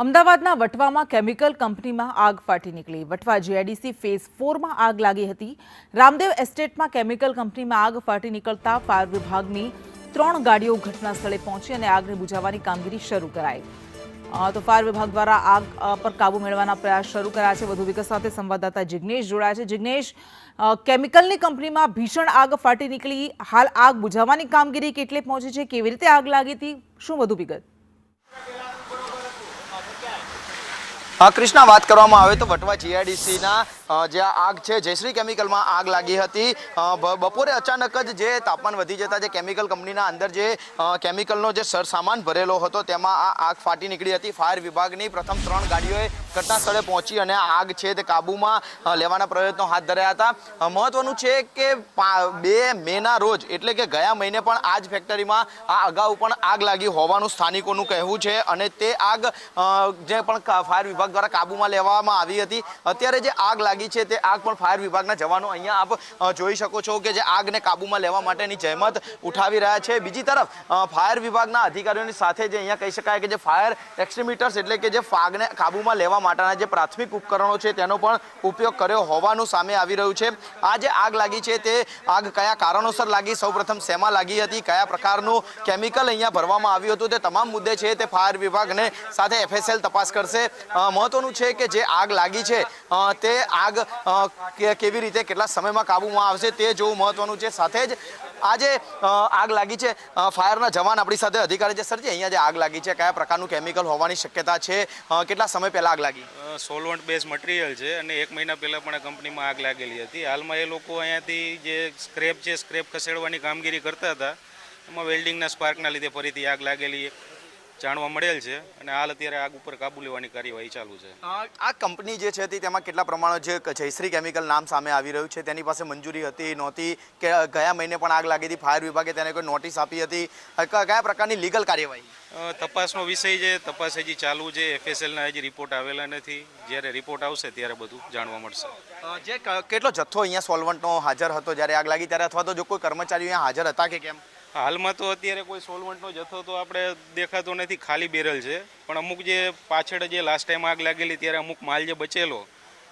અમદાવાદના વટવામાં કેમિકલ કંપનીમાં આગ ફાટી નીકળી। વટવા જીઆઈડીસી ફેઝ 4માં આગ લાગી હતી। રામદેવ એસ્ટેટમાં કેમિકલ કંપનીમાં આગ ફાટી નીકળતા ફાયર વિભાગની 3 ગાડીઓ ઘટના સ્થળે પહોંચી અને આગને બુઝાવવાની કામગીરી શરૂ કરાઈ। તો ફાયર વિભાગ દ્વારા આગ પર કાબુ મેળવવાના પ્રયાસ શરૂ કર્યા છે। વધુ વિગત સાથે સંવાદદાતા જિગ્નેશ જોડાયા છે। જિગ્નેશ, કેમિકલની કંપનીમાં ભીષણ આગ ફાટી નીકળી, હાલ આગ બુઝાવવાની કામગીરી કેટલે પહોંચી છે, કેવી રીતે આગ લાગી હતી, શું વધુ વિગત? કૃષ્ણા, વાત કરવામાં આવે તો વટવા જીઆઈડીસીના જે આગ છે જયશ્રી કેમિકલમાં આગ લાગી હતી। બપોરે અચાનક જ જે તાપમાન વધી જતા જે કેમિકલ કંપનીના અંદર જે કેમિકલનો જે સરસામાન ભરેલો હતો તેમાં આ આગ ફાટી નીકળી હતી। ફાયર વિભાગની પ્રથમ 3 ગાડીઓએ ઘટના સ્થળે પહોંચી અને આગ છે તે કાબૂમાં લેવાના પ્રયત્નો હાથ ધર્યા હતા। મહત્વનું છે કે 2 મેના રોજ એટલે કે ગયા મહિને પણ આ જ ફેક્ટરીમાં આ અગાઉ પણ આગ લાગી હોવાનું સ્થાનિકોનું કહેવું છે અને તે આગ જે પણ ફાયર વિભાગ દ્વારા કાબૂમાં લેવામાં આવી હતી। અત્યારે જે આગ લાગી છે તે આગ પણ ફાયર વિભાગના જવાનો અહીંયા આપ જોઈ શકો છો કે જે આગને કાબૂમાં લેવા માટેની જહેમત ઉઠાવી રહ્યા છે। બીજી તરફ ફાયર વિભાગના અધિકારીઓની સાથે જે અહીંયા કહી શકાય કે જે ફાયર એક્સટિંગ્વિશર્સ એટલે કે જે આગને કાબૂમાં લેવા માટેના જે પ્રાથમિક ઉપકરણો છે તેનો પણ ઉપયોગ કર્યો હોવાનું સામે આવી રહ્યું છે। આ જે આગ લાગી છે તે આગ કયા કારણોસર લાગી, સૌપ્રથમ શેમાં લાગી હતી, કયા પ્રકારનું કેમિકલ અહીંયા ભરવામાં આવ્યું હતું, તે તમામ મુદ્દે છે તે ફાયર વિભાગને સાથે એફએસએલ તપાસ કરશે। મહત્વનું છે કે જે આગ લાગી છે તે આગ કેવી રીતે કેટલા સમયમાં કાબૂમાં આવશે તે જોવું મહત્વનું છે। સાથે જ આજે આગ લાગી છે, ફાયરના જવાન આપણી સાથે અધિકારી છે। સરજી, અહીંયા જે આગ લાગી છે કયા પ્રકારનું કેમિકલ હોવાની શક્યતા છે, કેટલા સમય પહેલા આગ લાગી? સોલવન્ટ બેઝ મટીરિયલ છે અને 1 મહિના પહેલા પણ કંપનીમાં આગ લાગેલી હતી। હાલમાં એ લોકો અહીંયાથી જે સ્ક્રેપ છે સ્ક્રેપ ખસેડવાની કામગીરી કરતા હતા, એમાં વેલ્ડિંગના સ્પાર્કના લીધે ફરીથી આગ લાગેલી જાણવા મળેલ છે અને હાલ અત્યારે આગ ઉપર કાબુ લેવાની કાર્યવાહી ચાલુ છે। આ કંપની જે છે તેમાં કેટલા પ્રમાણમાં જે જયશ્રી કેમિકલ નામ સામે આવી રહ્યું છે તેની પાસે મંજૂરી હતી નહોતી કે ગયા મહિને પણ આગ લાગી હતી, ફાયર વિભાગે તેને કોઈ નોટિસ આપી હતી, કયા પ્રકારની લીગલ કાર્યવાહી? તપાસનો વિષય છે, તપાસ હજી ચાલુ છે, એફએસએલના હજી રિપોર્ટ આવેલા નથી। જ્યારે રિપોર્ટ આવશે ત્યારે બધું જાણવા મળશે। જે કેટલો જથ્થો અહીંયા સોલ્વન્ટનો હાજર હતો જ્યારે આગ લાગી ત્યારે, અથવા તો જો કોઈ કર્મચારીઓ અહીંયા હાજર હતા કે કેમ? હાલમાં તો અત્યારે કોઈ સોલ્વન્ટનો જથ્થો તો આપણે દેખાતો નથી, ખાલી બેરલ છે, પણ અમુક જે પાછળ જે લાસ્ટ ટાઈમ આગ લાગેલી ત્યારે અમુક માલ જે બચેલો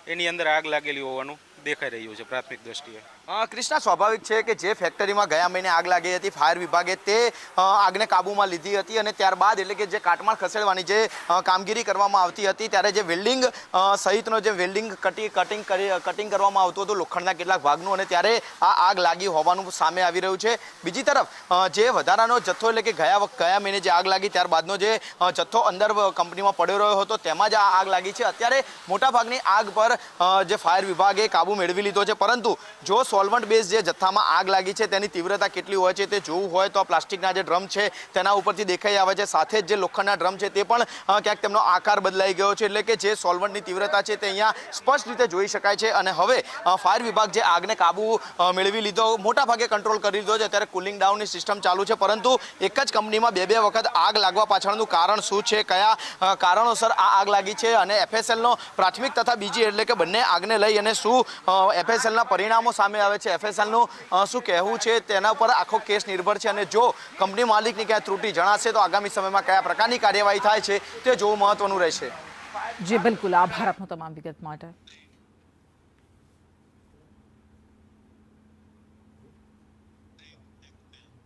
એની અંદર આગ લાગેલી હોવાનું દેખાઈ રહ્યું છે પ્રાથમિક દ્રષ્ટિએ। કૃષ્ણા, સ્વાભાવિક છે કે જે ફેક્ટરીમાં ગયા મહિને આગ લાગી હતી ફાયર વિભાગે તે આગને કાબૂમાં લીધી હતી અને ત્યારબાદ એટલે કે જે કાટમાળ ખસેડવાની જે કામગીરી કરવામાં આવતી હતી ત્યારે જે વેલ્ડિંગ સહિતનો જે વેલ્ડિંગ કટિંગ કરવામાં આવતું હતું લોખંડના કેટલાક ભાગનું, અને ત્યારે આ આગ લાગી હોવાનું સામે આવી રહ્યું છે। બીજી તરફ જે વધારાનો જથ્થો એટલે કે ગયા મહિને જે આગ લાગી ત્યારબાદનો જે જથ્થો અંદર કંપનીમાં પડ્યો રહ્યો હતો તેમાં જ આ આગ લાગી છે। અત્યારે મોટાભાગની આગ પર જે ફાયર વિભાગે કાબુ મેળવી લીધો છે, પરંતુ જો સોલ્વન્ટ બેઝ જે જથ્થામાં આગ લાગી છે તેની તીવ્રતા કેટલી હોય છે તે જોવું હોય તો પ્લાસ્ટિકના જે ડ્રમ છે તેના ઉપરથી દેખાઈ આવે છે। સાથે જ જે લોખંડના ડ્રમ છે તે પણ ક્યાંક તેમનો આકાર બદલાઈ ગયો છે, એટલે કે જે સોલ્વન્ટની તીવ્રતા છે તે અહીંયા સ્પષ્ટ રીતે જોઈ શકાય છે। અને હવે ફાયર વિભાગ જે આગને કાબુ મેળવી લીધો, મોટા ભાગે કંટ્રોલ કરી લીધો છે, ત્યારે કુલિંગ ડાઉનની સિસ્ટમ ચાલુ છે, પરંતુ એક જ કંપનીમાં 2 વખત આગ લાગવા પાછળનું કારણ શું છે, કયા કારણોસર આ આગ લાગી છે અને એફએસએલનો પ્રાથમિક તથા બીજી એટલે કે બંને આગને લઈ અને શું એફએસએલના પરિણામો સામે આવે છે, એફએસએલનું શું કહેવું છે તેના પર આખો કેસ નિર્ભર છે। અને જો કંપની માલિકની ક્યાંય ત્રુટિ જણાશે તો આગામી સમયમાં કયા પ્રકારની કાર્યવાહી થાય છે તે જોવું મહત્વનું રહેશે। જી બિલકુલ, આભાર આપનો તમામ વિગત માટે।